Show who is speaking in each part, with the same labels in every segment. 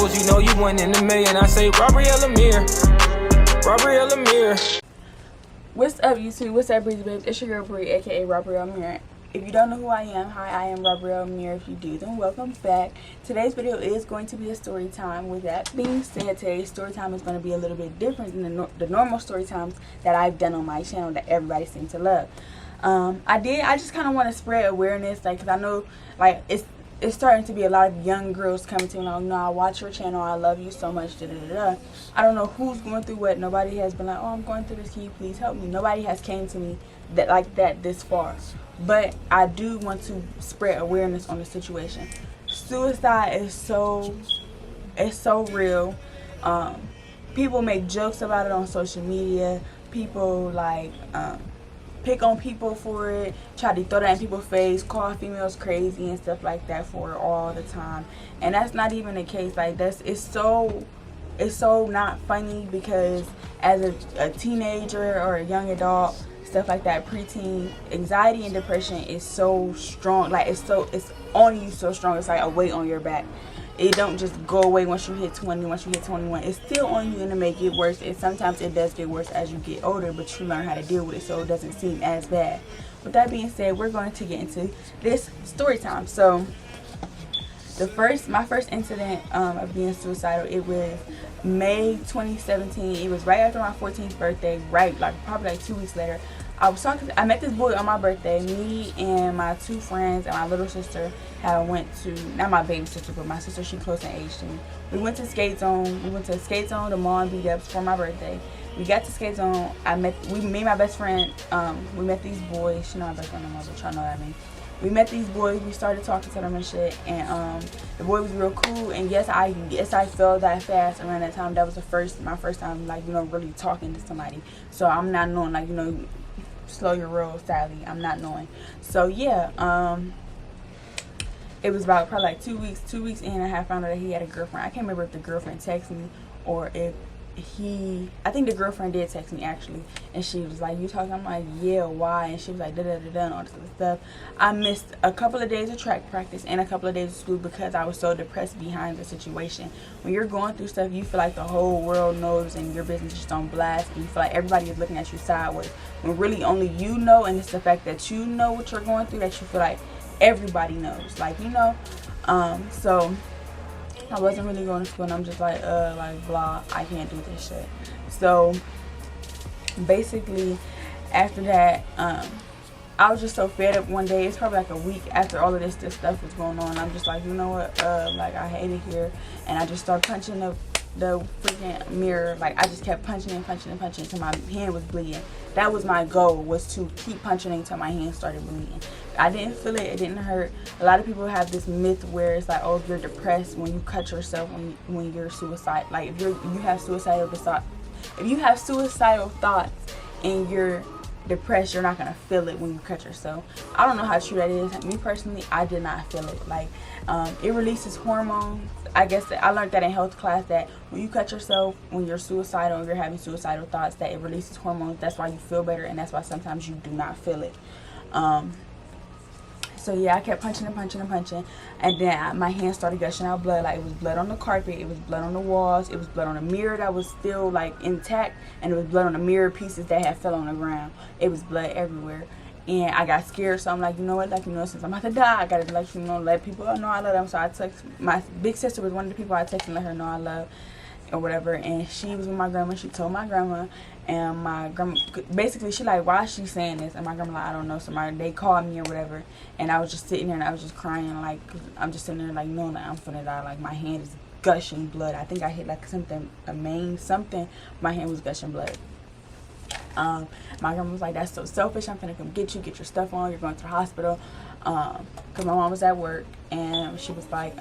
Speaker 1: You know you won in a million. I say robbery Amé're. Robbery Amé're.
Speaker 2: What's up, YouTube? What's up, Breezy Babes? It's your girl Bree, aka Robbery Amé're. If you don't know who I am, hi, I am Robbery Amé're. If you do, then welcome back. Today's video is going to be a story time. With that being said, today's story time is going to be a little bit different than the normal story times that I've done on my channel that everybody seems to love. I just kind of want to spread awareness, like, because I know, like, it's starting to be a lot of young girls coming to me like, no, I watch your channel, I love you so much, da da da da. I don't know who's going through what. Nobody has been like, oh, I'm going through this, can you please help me? Nobody has came to me that this far. But I do want to spread awareness on the situation. Suicide is so real. People make jokes about it on social media. People like pick on people for it, try to throw that in people's face, call females crazy and stuff like that for it all the time. And that's not even the case. Like, it's so not funny, because as a teenager or a young adult, stuff like that, preteen, anxiety and depression is so strong. Like, it's on you so strong. It's like a weight on your back. It don't just go away once you hit 20, once you hit 21. It's still on you, and to make it worse. And sometimes it does get worse as you get older, but you learn how to deal with it so it doesn't seem as bad. With that being said, we're going to get into this story time. So my first incident of being suicidal, it was May 2017. It was right after my 14th birthday, probably like 2 weeks later. I met this boy on my birthday. Me and my two friends and my little sister went to, not my baby sister, but my sister, she close in age to me. We went to Skate Zone. We went to Skate Zone, the mall, and beat-ups for my birthday. We got to Skate Zone. Me and my best friend, we met these boys. She's not my best friend no more, but y'all know what I mean. We met these boys. We started talking to them and shit. And the boy was real cool. And yes, I fell that fast around that time. That was my first time, like, you know, really talking to somebody. So I'm not knowing, like, you know, slow your roll, Sally. I'm not knowing. So yeah, it was about probably like 2 weeks in, I found out that he had a girlfriend. I can't remember if the girlfriend texted me or if I think the girlfriend did text me actually, and she was like, you talking? I'm like, yeah, why? And she was like, da da da da, and all this other stuff. I missed a couple of days of track practice and a couple of days of school because I was so depressed behind the situation. When you're going through stuff, you feel like the whole world knows and your business just on blast, and you feel like everybody is looking at you sideways, when really only you know. And it's the fact that you know what you're going through that you feel like everybody knows, like, you know. So I wasn't really going to school, and I'm just like blah, I can't do this shit. So basically after that, I was just so fed up one day. It's probably like a week after all of this stuff was going on. I'm just like, you know what, like, I hate it here. And I just started punching the freaking mirror. Like, I just kept punching until my hand was bleeding. That was my goal, was to keep punching until my hand started bleeding. I didn't feel it. It didn't hurt. A lot of people have this myth where it's like, oh, if you're depressed when you cut yourself, when you're suicide, like, if you have suicidal thoughts and you're depressed, you're not gonna feel it when you cut yourself. I don't know how true that is. Me personally, I did not feel it. Like, it releases hormones. I guess I learned that in health class, that when you cut yourself, when you're suicidal or you're having suicidal thoughts, that it releases hormones. That's why you feel better, and that's why sometimes you do not feel it. So yeah, I kept punching, and then my hand started gushing out blood. Like, it was blood on the carpet, it was blood on the walls, it was blood on the mirror that was still like intact, and it was blood on the mirror pieces that had fell on the ground. It was blood everywhere, and I got scared. So I'm like, you know what, like, you know, since I'm about to die, I gotta, like, you know, let people know I love them. So I text my big sister, was one of the people I texted and let her know I love, or whatever. And she was with my grandma. She told my grandma, and my grandma, basically, she like, why is she saying this? And my grandma like, I don't know. So they called me or whatever, and I was just sitting there and I was just crying, like, 'cause I'm just sitting there like, knowing that I'm finna die. Like, my hand is gushing blood. I think I hit like something. My hand was gushing blood. My grandma was like, that's so selfish. I'm finna come get your stuff on. You're going to the hospital. Cause my mom was at work, and she was like,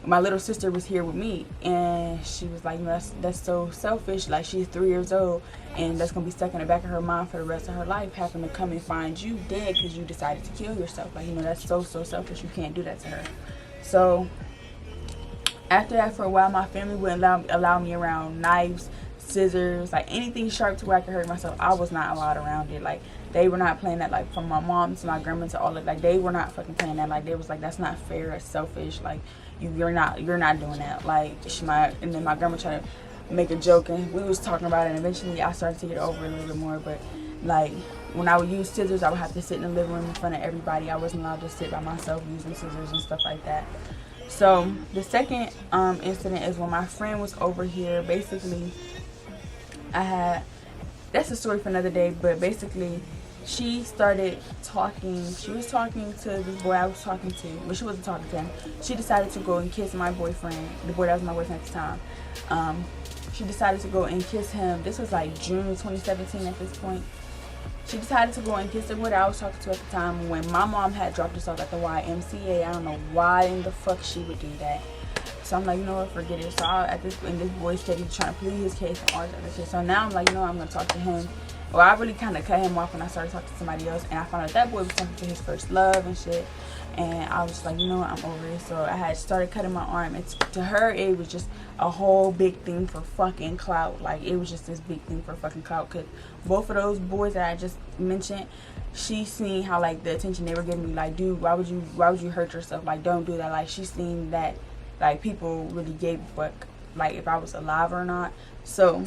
Speaker 2: my little sister was here with me, and she was like, you know, that's so selfish. Like, she's 3 years old, and that's gonna be stuck in the back of her mind for the rest of her life, having to come and find you dead because you decided to kill yourself. Like, you know, that's so selfish. You can't do that to her. So after that, for a while, my family wouldn't allow me around knives, scissors, like anything sharp to where I could hurt myself. I was not allowed around it. Like, they were not playing that. Like, from my mom to my grandma to all of, like, they were not fucking playing that. Like, they was like, that's not fair, it's selfish. Like, you're not doing that. Like, and then my grandma tried to make a joke, and we was talking about it, and eventually I started to get over it a little bit more. But like, when I would use scissors, I would have to sit in the living room in front of everybody. I wasn't allowed to sit by myself using scissors and stuff like that. So the second incident is when my friend was over here. Basically, that's a story for another day, but basically she started talking. She was talking to this boy I was talking to, but she wasn't talking to him. She decided to go and kiss my boyfriend, the boy that was my boyfriend at the time. She decided to go and kiss him. This was like June 2017 at this point. She decided to go and kiss the boy that I was talking to at the time when my mom had dropped us off at the YMCA. I don't know why in the fuck she would do that. So I'm like, you know what, forget it. So this boy said he was trying to plead his case and all that other shit. So now I'm like, you know what, I'm going to talk to him. Well, I really kind of cut him off when I started talking to somebody else. And I found out that boy was talking to his first love and shit. And I was like, you know what, I'm over it. So I had started cutting my arm. And to her, it was just a whole big thing for fucking clout. Like, it was just this big thing for fucking clout. Because both of those boys that I just mentioned, she seen how, like, the attention they were giving me. Like, dude, why would you hurt yourself? Like, don't do that. Like, she seen that, like, people really gave a fuck, like, if I was alive or not. So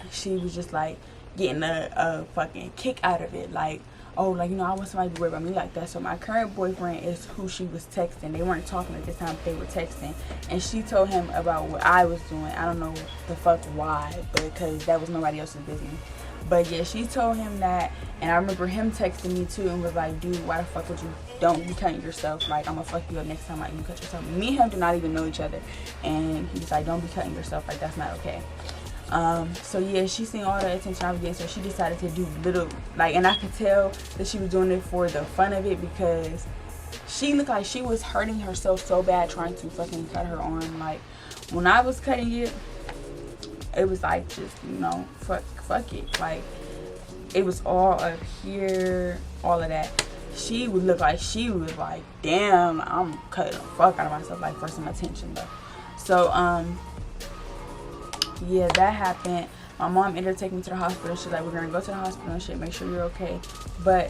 Speaker 2: she was just, like, getting a fucking kick out of it. Like, oh, like, you know, I want somebody to worry about me like that. So my current boyfriend is who she was texting. They weren't talking at this time, but they were texting. And she told him about what I was doing. I don't know the fuck why, but because that was nobody else's business. But yeah, she told him that. And I remember him texting me too and was like, dude, why the fuck would you, don't be cutting yourself. Like, I'm gonna fuck you up next time, like, you cut yourself. Me and him do not even know each other. And he's like, don't be cutting yourself. Like, that's not okay. So yeah, she seen all the attention I was getting, so she decided to do little, like, and I could tell that she was doing it for the fun of it because she looked like she was hurting herself so bad trying to fucking cut her arm. Like, when I was cutting it, it was like, just, you know, fuck it. Like, it was all up here, all of that. She would look like she was like, damn, I'm cutting the fuck out of myself, like, for some attention though. So, yeah, that happened. My mom ended up taking me to the hospital. She's like, we're gonna go to the hospital and shit, make sure you're okay. But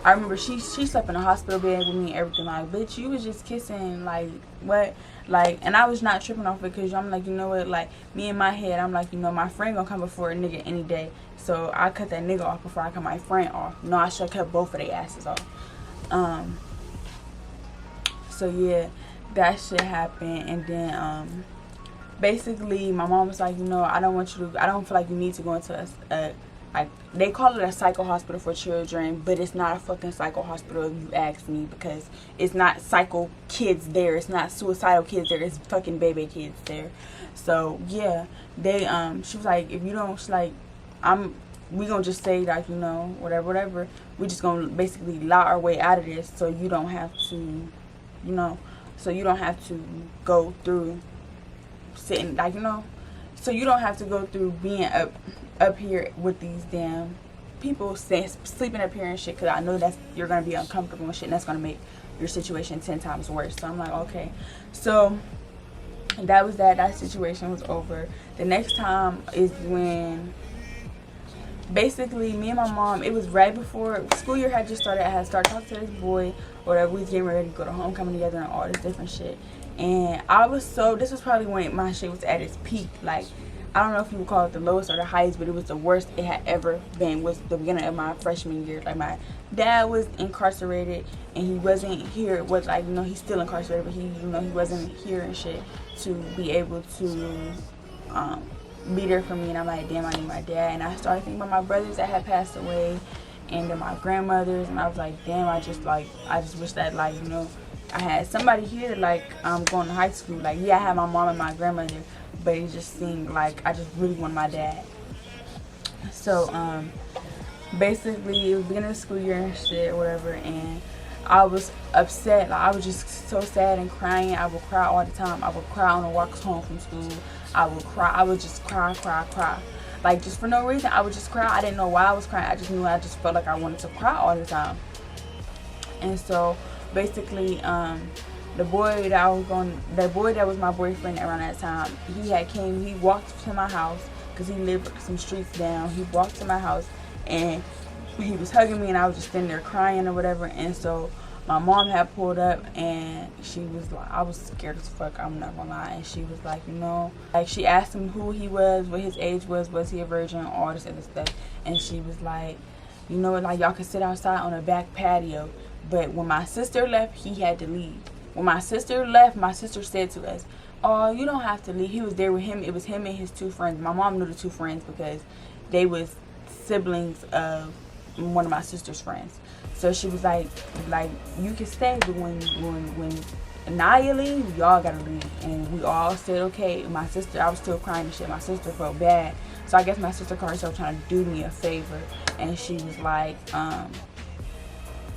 Speaker 2: I remember she slept in a hospital bed with me and everything. Like, bitch, you was just kissing, like, what? Like, and I was not tripping off it because I'm like, you know what, like, me in my head, I'm like, you know, my friend gonna come before a nigga any day. So I cut that nigga off before I cut my friend off. No, I should have cut both of their asses off. So yeah, that shit happened. And then basically my mom was like, you know, I don't feel like you need to go into a like, they call it a psycho hospital for children, but it's not a fucking psycho hospital if you ask me, because it's not psycho kids there, it's not suicidal kids there, it's fucking baby kids there. So yeah, they she was like, if you don't, she's like, we gonna just say, like, you know, whatever, we just gonna basically lie our way out of this, so you don't have to, you know, so you don't have to go through sitting, like, you know, so you don't have to go through being up here with these damn people sleeping up here and shit, because I know that you're gonna be uncomfortable and shit, and that's gonna make your situation 10 times worse. So I'm like, okay. So that was that situation was over. The next time is when basically me and my mom, it was right before school year had just started. I had started talking to this boy, or we was getting ready to go to homecoming together and all this different shit. And I was this was probably when my shit was at its peak. Like, I don't know if you would call it the lowest or the highest, but it was the worst it had ever been. Was the beginning of my freshman year. Like, my dad was incarcerated and he wasn't here. Was, like, you know, he's still incarcerated, but he, you know, he wasn't here and shit to be able to be there for me. And I'm like, damn, I need my dad. And I started thinking about my brothers that had passed away, and then my grandmothers, and I was like, damn, I just wish that, like, you know, I had somebody here, like, going to high school. Like, yeah, I had my mom and my grandmother, but it just seemed like I just really wanted my dad. So, basically, it was the beginning of the school year and shit, or whatever, and I was upset. Like, I was just so sad and crying. I would cry all the time. I would cry on the walks home from school. I would cry. I would just cry. Like, just for no reason, I would just cry. I didn't know why I was crying. I just knew I just felt like I wanted to cry all the time. And so, basically, the boy that was my boyfriend around that time, he walked to my house, because he lived some streets down. He walked to my house, and he was hugging me, and I was just standing there crying or whatever. And so, my mom had pulled up, and she was like, I was scared as fuck, I'm not gonna lie. And she was like, you know, like, she asked him who he was, what his age was he a virgin, all this other stuff. And she was like, you know what, like, y'all can sit outside on a back patio. But when my sister left, he had to leave. When my sister left, my sister said to us, oh, you don't have to leave. He was there with him. It was him and his 2 friends. My mom knew the 2 friends because they was siblings of one of my sister's friends. So she was like you can stay, but when Anaya leave, y'all gotta leave. And we all said okay. My sister, I was still crying and shit. My sister felt bad, so I guess my sister called herself trying to do me a favor, and she was like, y'all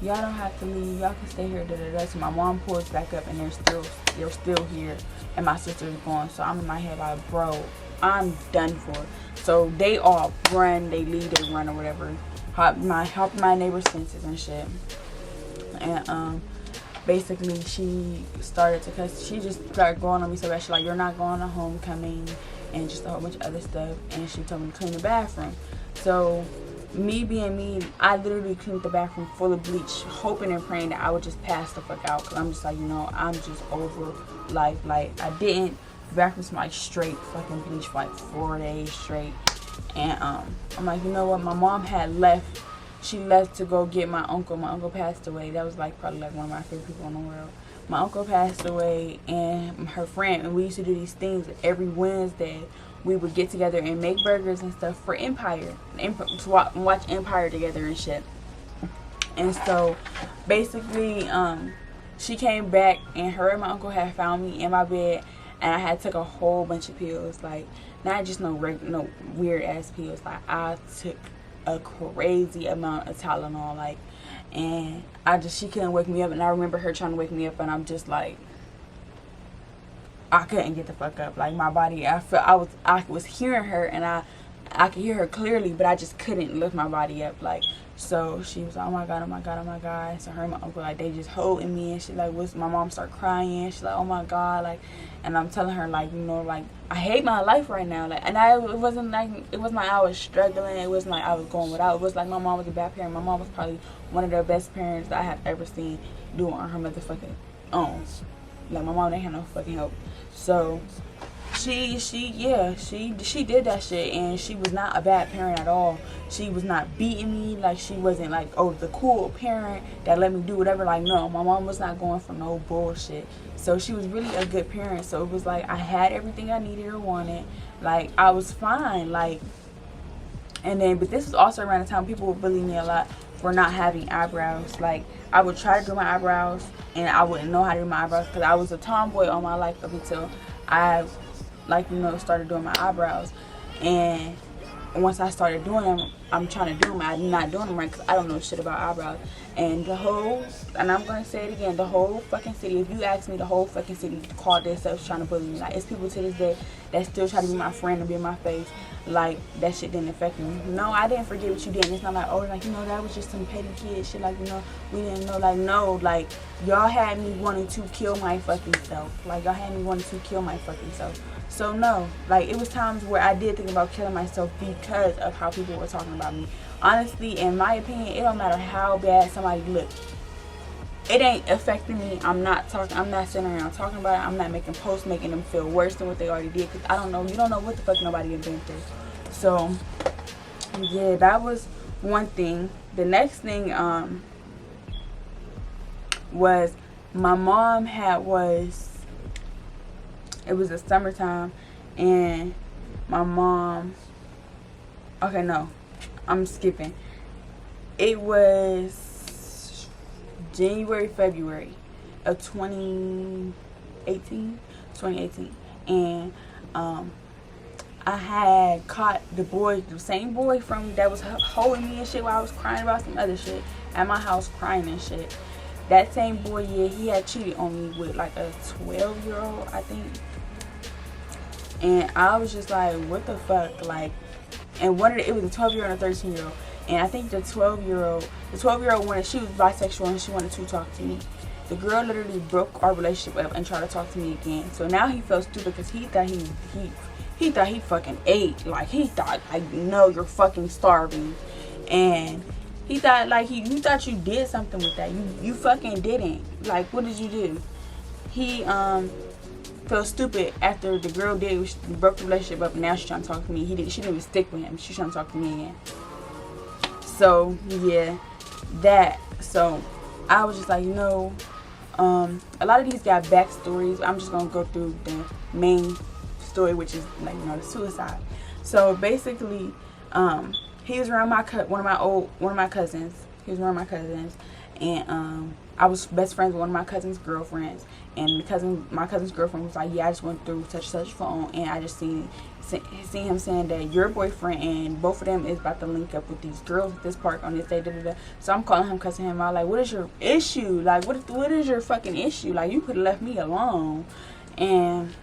Speaker 2: don't have to leave, y'all can stay here. So my mom pulls back up, and they're still here, and my sister's gone. So I'm in my head like, bro, I'm done for. So they all run, they leave, they run or whatever. Help my neighbor's senses and shit. And basically she started to cuss. She just started going on me so bad. She's like, you're not going to homecoming, and just a whole bunch of other stuff. And she told me to clean the bathroom. So me being me, I literally cleaned the bathroom full of bleach, hoping and praying that I would just pass the fuck out. Cause I'm just like, you know, I'm just over life. Like, I didn't. The bathroom smelled like straight fucking bleach for like 4 days straight. And I'm like, you know what, my mom had left. She left to go get my uncle. My uncle passed away. That was like probably like one of my favorite people in the world. My uncle passed away, and her friend, and we used to do these things every Wednesday. We would get together and make burgers and stuff for Empire, to watch Empire together and shit. And so basically she came back, and her and my uncle had found me in my bed, and I had took a whole bunch of pills, like not just no weird ass pills. Like, I took a crazy amount of Tylenol, like, and she couldn't wake me up. And I remember her trying to wake me up, and I'm just like, I couldn't get the fuck up. Like, my body, I was hearing her, and I could hear her clearly, but I just couldn't lift my body up. Like, so she was like, oh my god, oh my god, oh my god. So her and my uncle, like, they just holding me, and she like, my mom started crying. She's like, oh my god, like, and I'm telling her, like, you know, like, I hate my life right now. Like, and it wasn't like I was struggling. It wasn't like I was going without. It was like my mom was a bad parent. My mom was probably one of the best parents that I have ever seen do it on her motherfucking own. Like, my mom didn't have no fucking help. So she did that shit, and she was not a bad parent at all. She was not beating me. Like, she wasn't like, oh, the cool parent that let me do whatever. Like, no, my mom was not going for no bullshit. So she was really a good parent. So it was like, I had everything I needed or wanted. Like, I was fine. Like, and then, but this was also around the time people would bully me a lot for not having eyebrows. Like, I would try to do my eyebrows, and I wouldn't know how to do my eyebrows, because I was a tomboy all my life up until I, like, you know, started doing my eyebrows. And once I started doing them, I'm trying to do them. I'm not doing them right, because I don't know shit about eyebrows. And and I'm going to say it again, the whole fucking city, if you ask me, the whole fucking city called themselves trying to bully me. Like, it's people to this day that still try to be my friend and be in my face. Like, that shit didn't affect me. No, I didn't forget what you did. And it's not like, oh, like, you know, that was just some petty kid shit. Like, you know, we didn't know. Like, no, like, y'all had me wanting to kill my fucking self. Like, y'all had me wanting to kill my fucking self. So, no, like, it was times where I did think about killing myself because of how people were talking about me. Honestly, in my opinion, it don't matter how bad somebody looks. It ain't affecting me. I'm not sitting around talking about it. I'm not making posts making them feel worse than what they already did, because I don't know. You don't know what the fuck nobody has been through. So, yeah, that was one thing. The next thing was my mom it was the summertime, and my mom, okay, no, I'm skipping. It was January, February of 2018, and I had caught the same boy that was holding me and shit while I was crying about some other shit at my house, crying and shit. That same boy, yeah, he had cheated on me with like a 12-year-old, I think. And I was just like, what the fuck? Like, and it was a 12-year-old and a 13-year-old. And I think the 12-year-old wanted, she was bisexual and she wanted to talk to me. The girl literally broke our relationship up and tried to talk to me again. So now he felt stupid because he thought he thought he fucking ate. Like, he thought, like, no, you're fucking starving. And He thought like you thought you did something with that. You fucking didn't. Like, what did you do? He felt stupid after the girl broke the relationship up. And now she's trying to talk to me. She didn't even stick with him. She's trying to talk to me again. So yeah, that. So I was just like, you know, a lot of these got backstories. I'm just gonna go through the main story, which is like, you know, the suicide. So basically, he was around one of my cousins. He was around my cousins, and I was best friends with one of my cousin's girlfriends. And my cousin's girlfriend was like, yeah, I just went through such phone, and I just seen him saying that your boyfriend and both of them is about to link up with these girls at this park on this day. So I'm calling him, cussing him out, like, what is your issue? Like, what is your fucking issue? Like, you could have left me alone. And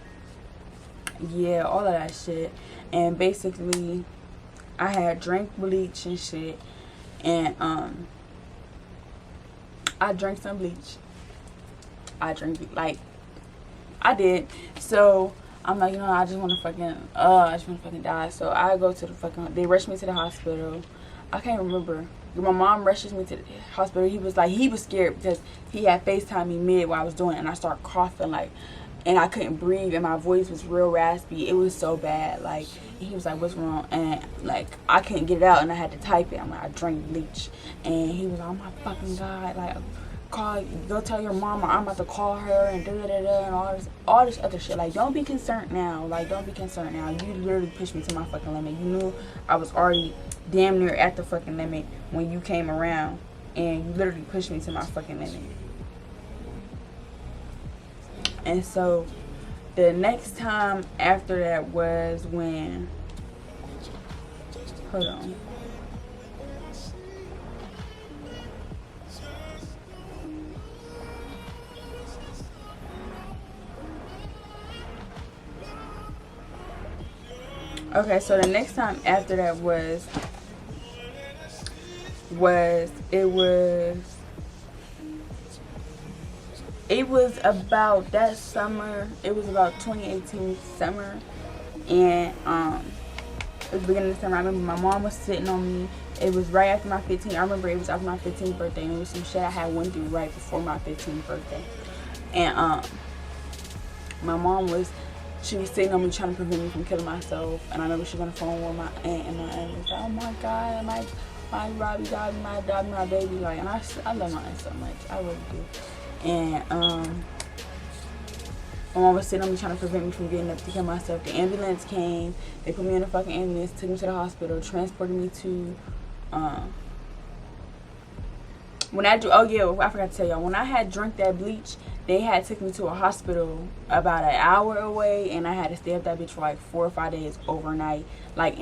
Speaker 2: yeah, all of that shit. And basically, I had drank bleach and shit, and I drank some bleach. I did. So I'm like, you know, I just want to fucking die. So I go to the fucking, they rushed me to the hospital. I can't remember. My mom rushes me to the hospital. He was scared because he had FaceTime me mid while I was doing it, and I started coughing, like, and I couldn't breathe, and my voice was real raspy. It was so bad. Like, he was like, what's wrong? And like, I couldn't get it out, and I had to type it. I'm like, I drank bleach. And he was like, oh my fucking God, like, go tell your mama I'm about to call her, and and all this other shit. Like, don't be concerned now. Like, don't be concerned now. You literally pushed me to my fucking limit. You knew I was already damn near at the fucking limit when you came around, and you literally pushed me to my fucking limit. And so the next time after that was when, hold on. Okay, so the next time after that was about that summer. It was about 2018 summer, and it was the beginning of the summer. I remember my mom was sitting on me. It was right after my 15th. I remember it was after my 15th birthday, and it was some shit I had went through right before my 15th birthday. And my mom was sitting on me trying to prevent me from killing myself. And I remember she was on the phone with my aunt, and my aunt was like, oh my God, my Robbie died, my baby. Like, and I love my aunt so much. I really do. And my mom was sitting on me trying to prevent me from getting up to kill myself. The ambulance came. They put me in a fucking ambulance, took me to the hospital, transported me to I forgot to tell y'all, when I had drank that bleach, they had took me to a hospital about an hour away, and I had to stay at that bitch for like 4 or 5 days overnight. Like,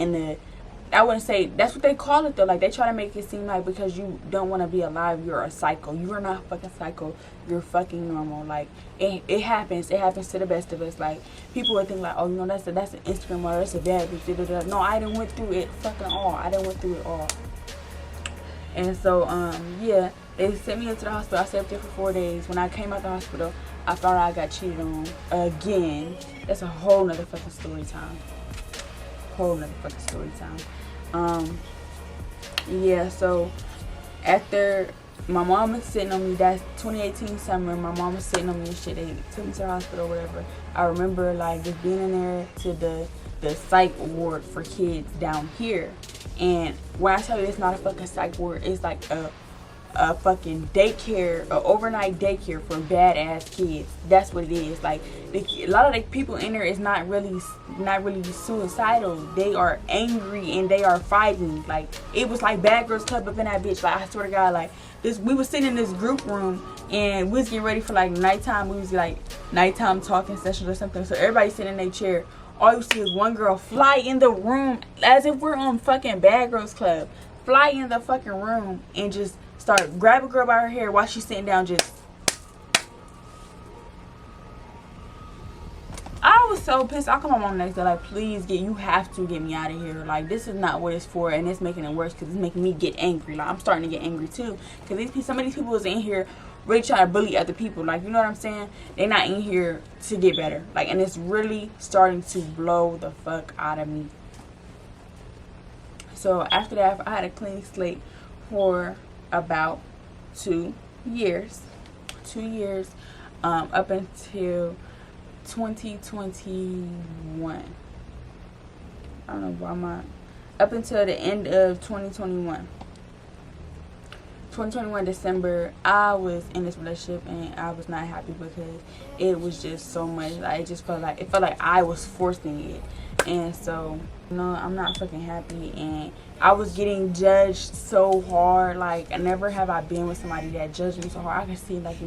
Speaker 2: I wouldn't say that's what they call it though. Like, they try to make it seem like because you don't want to be alive, you're a psycho. You are not fucking psycho. You're fucking normal. Like, it happens. It happens to the best of us. Like, people would think like, oh, you know, that's an Instagram model, that's a bad bitch. No, I didn't went through it fucking all. I didn't went through it all. And so, yeah, they sent me into the hospital. I stayed up there for 4 days. When I came out the hospital, I found out I got cheated on again. That's a whole nother fucking story time. Yeah, so after my mom was sitting on me, that's 2018 summer, my mom was sitting on me and shit. They took me to the hospital or whatever. I remember like just being in there to the psych ward for kids down here. And when I tell you it's not a fucking psych ward, it's like a fucking daycare, an overnight daycare for badass kids. That's what it is. Like, a lot of the people in there is not really suicidal. They are angry and they are fighting. Like, it was like Bad Girls Club up in that bitch. Like, I swear to God, like this, we was sitting in this group room and we was getting ready for like nighttime. We was like nighttime talking sessions or something. So everybody's sitting in their chair. All you see is one girl fly in the room as if we're on fucking Bad Girls Club. Fly in the fucking room and just grab a girl by her hair while she's sitting down. Just, I was so pissed. I come on next day like, please you have to get me out of here. Like, this is not what it's for, and it's making it worse because it's making me get angry. Like, I'm starting to get angry too because some of these people is in here really trying to bully other people. Like, you know what I'm saying? They're not in here to get better. Like, and it's really starting to blow the fuck out of me. So after that, I had a clean slate for about 2 years. 2 years, up until 2021. I don't know why up until the end of 2021. 2021 December, I was in this relationship and I was not happy because it was just so much. Like, it felt like I was forcing it, and so I'm not fucking happy. And I was getting judged so hard. Like, never have I been with somebody that judged me so hard. I can see, like,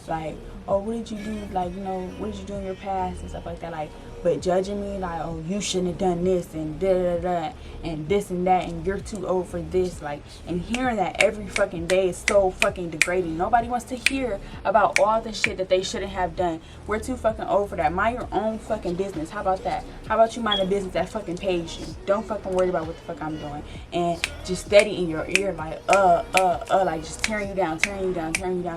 Speaker 2: like, oh, what did you do? Like, what did you do in your past and stuff like that. Like, but judging me, like, oh, you shouldn't have done this and da-da-da and this and that and you're too old for this. Like, and hearing that every fucking day is so fucking degrading. Nobody wants to hear about all the shit that they shouldn't have done. We're too fucking old for that. Mind your own fucking business. How about that? How about you mind a business that fucking pays you? Don't fucking worry about what the fuck I'm doing. And just steady in your ear, like, like, just tearing you down.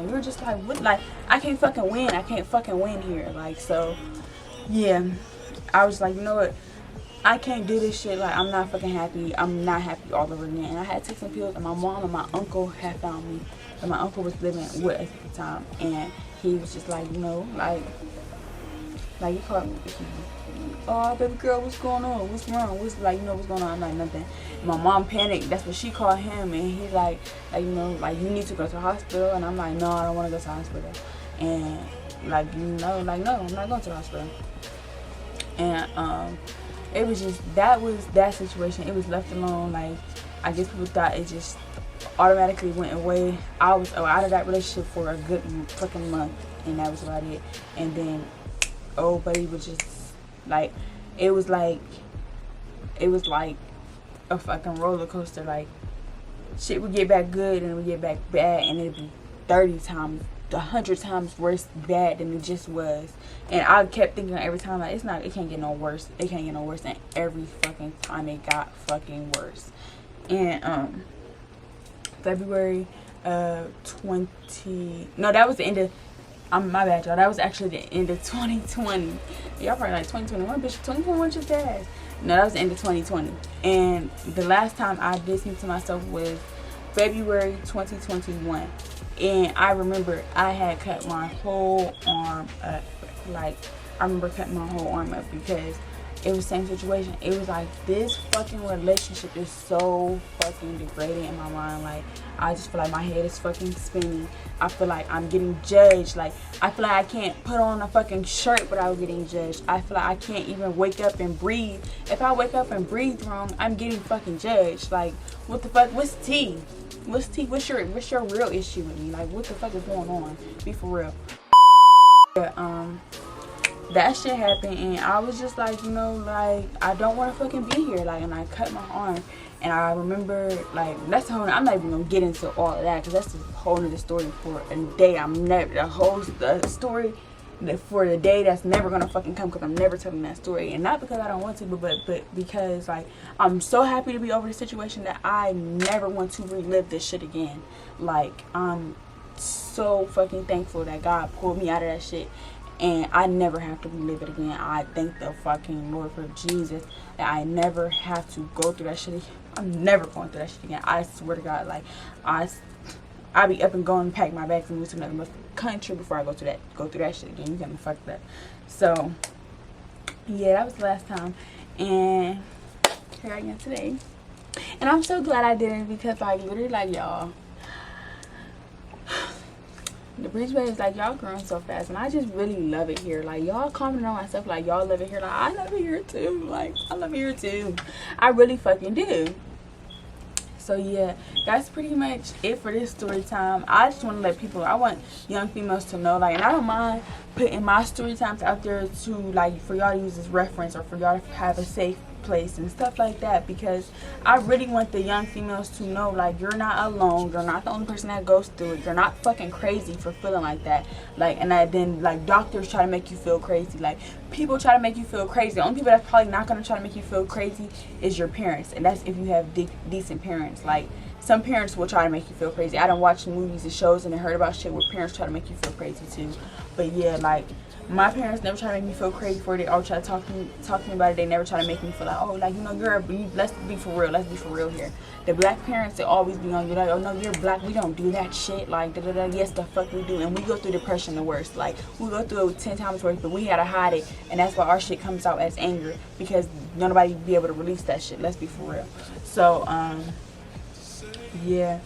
Speaker 2: You're just like, what? Like, I can't fucking win. I can't fucking win here. Like, so, yeah. I was like, you know what? I can't do this shit. Like, I'm not fucking happy. I'm not happy all over again. And I had to take some pills, and my mom and my uncle had found me. And my uncle was living with us at the time. And he was just like, like he called me. Oh, baby girl, what's going on? What's wrong? What's, like, what's going on? I'm like, nothing. And my mom panicked. That's what she called him. And he's like, like, you need to go to the hospital. And I'm like, no, I don't want to go to the hospital. And, like, no, I'm not going to the hospital. And it was just, that situation. It was left alone. Like, I guess people thought it just automatically went away. I was out of that relationship for a good fucking month, and that was about it. And then old buddy was just like, it was like a fucking roller coaster. Like, shit would get back good and it would get back bad, and it'd be 30 times, 100 times worse bad than it just was. And I kept thinking every time, like, it can't get no worse. It can't get no worse. And every fucking time it got fucking worse. And February 20, no, that was the end of, my bad, y'all. That was actually the end of 2020. Y'all probably like 2021, bitch. 2021 just passed. No, that was the end of 2020. And the last time I listened to myself was February 2021. And I remember I had cut my whole arm up. Like, I remember cutting my whole arm up because it was the same situation. It was like, this fucking relationship is so fucking degrading in my mind. Like, I just feel like my head is fucking spinning. I feel like I'm getting judged. Like, I feel like I can't put on a fucking shirt without getting judged. I feel like I can't even wake up and breathe. If I wake up and breathe wrong, I'm getting fucking judged. Like, what the fuck? What's tea? What's tea? What's your real issue with me? Like, what the fuck is going on? Be for real. But, that shit happened, and I was just like, like, I don't want to fucking be here. Like, and I cut my arm, and I remember, like, that's the whole, I'm not even gonna get into all of that, because that's a whole nother story for a day. The whole story for the day that's never gonna fucking come, because I'm never telling that story. And not because I don't want to, but because, like, I'm so happy to be over the situation that I never want to relive this shit again. Like, I'm so fucking thankful that God pulled me out of that shit, and I never have to relive it again. I thank the fucking Lord for Jesus that I never have to go through that shit again. I'm never going through that shit again. I swear to God, like, I be up and going, pack my bags and move to another country before I go through that shit again. You got me fucked up. So yeah, that was the last time, and here I am today. And I'm so glad I didn't, because, like, literally, like, y'all, the Bridgeway is like, y'all growing so fast, and I just really love it here. Like, y'all commenting on my stuff, like, y'all love it here. Like, I love it here too. Like, I love it here too. I really fucking do. So yeah, that's pretty much it for this story time. I just want to let people, I want young females to know, like, and I don't mind putting my story times out there to, like, for y'all to use as reference, or for y'all to have a safe place and stuff like that, because I really want the young females to know, like, you're not alone. You're not the only person that goes through it. You're not fucking crazy for feeling like that. Like, and then, like, doctors try to make you feel crazy. Like, people try to make you feel crazy. The only people that's probably not going to try to make you feel crazy is your parents, and that's if you have decent parents. Like, some parents will try to make you feel crazy. I done watched movies and shows and I heard about shit where parents try to make you feel crazy too. But yeah, like, My parents never try to make me feel crazy for it. They always try to talk to me about it. They never try to make me feel like, oh, like, you know, let's be for real. Let's be for real here. The black parents, they always be on you like, oh, no, you're black. We don't do that shit. Like, da-da-da. Yes, the fuck we do. And we go through depression the worst. Like, we go through it 10 times worse, but we gotta hide it. And that's why our shit comes out as anger, because nobody be able to release that shit. Let's be for real. So, yeah.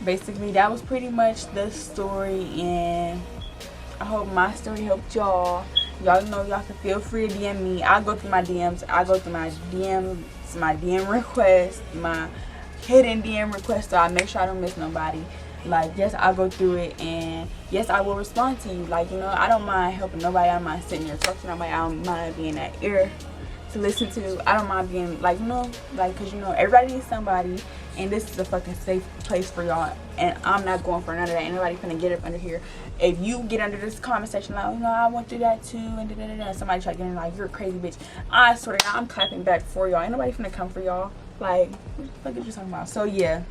Speaker 2: Basically, that was pretty much the story, and I hope my story helped y'all. Y'all know y'all can feel free to DM me. I go through my DMs. I go through my DMs, my DM requests, my hidden DM requests, so I make sure I don't miss nobody. Like, yes, I'll go through it, and yes, I will respond to you. Like, you know, I don't mind helping nobody. I don't mind sitting here talking to nobody. I don't mind being that ear to listen to. I don't mind being, like, you know, like, because, you know, everybody needs somebody, and this is a fucking safe place for y'all, and I'm not going for none of that. Ain't nobody finna get up under here. If you get under this comment section like, you know, I went through that too, and da-da-da-da, somebody try to get in like, you're a crazy bitch, I swear to God, I'm clapping back for y'all. Ain't nobody finna come for y'all. Like, what the fuck are you talking about? So yeah,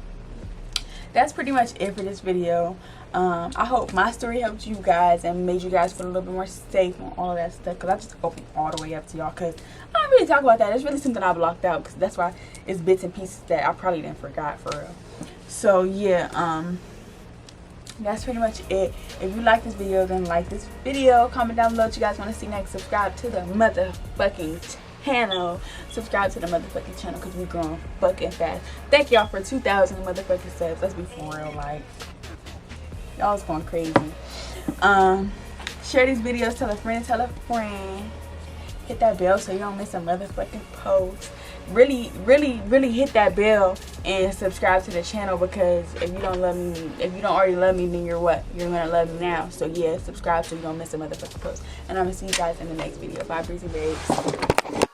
Speaker 2: that's pretty much it for this video. I hope my story helped you guys and made you guys feel a little bit more safe on all of that stuff, because I just opened all the way up to y'all, because I don't really talk about that. It's really something I blocked out, because that's why it's bits and pieces that I probably didn't forgot for real. So yeah, that's pretty much it. If you like this video, then like this video, comment down below what you guys want to see next, subscribe to the motherfucking channel, subscribe to the motherfucking channel, because we're growing fucking fast. Thank y'all for 2,000 motherfucking subs. Let's be for real, like, y'all is going crazy. Share these videos, tell a friend, hit that bell so you don't miss a motherfucking post. Really hit that bell and subscribe to the channel, because if you don't love me, if you don't already love me, then you're what? You're gonna love me now. So yeah, subscribe so you don't miss a motherfucking post. And I'm gonna see you guys in the next video. Bye, breezy babes.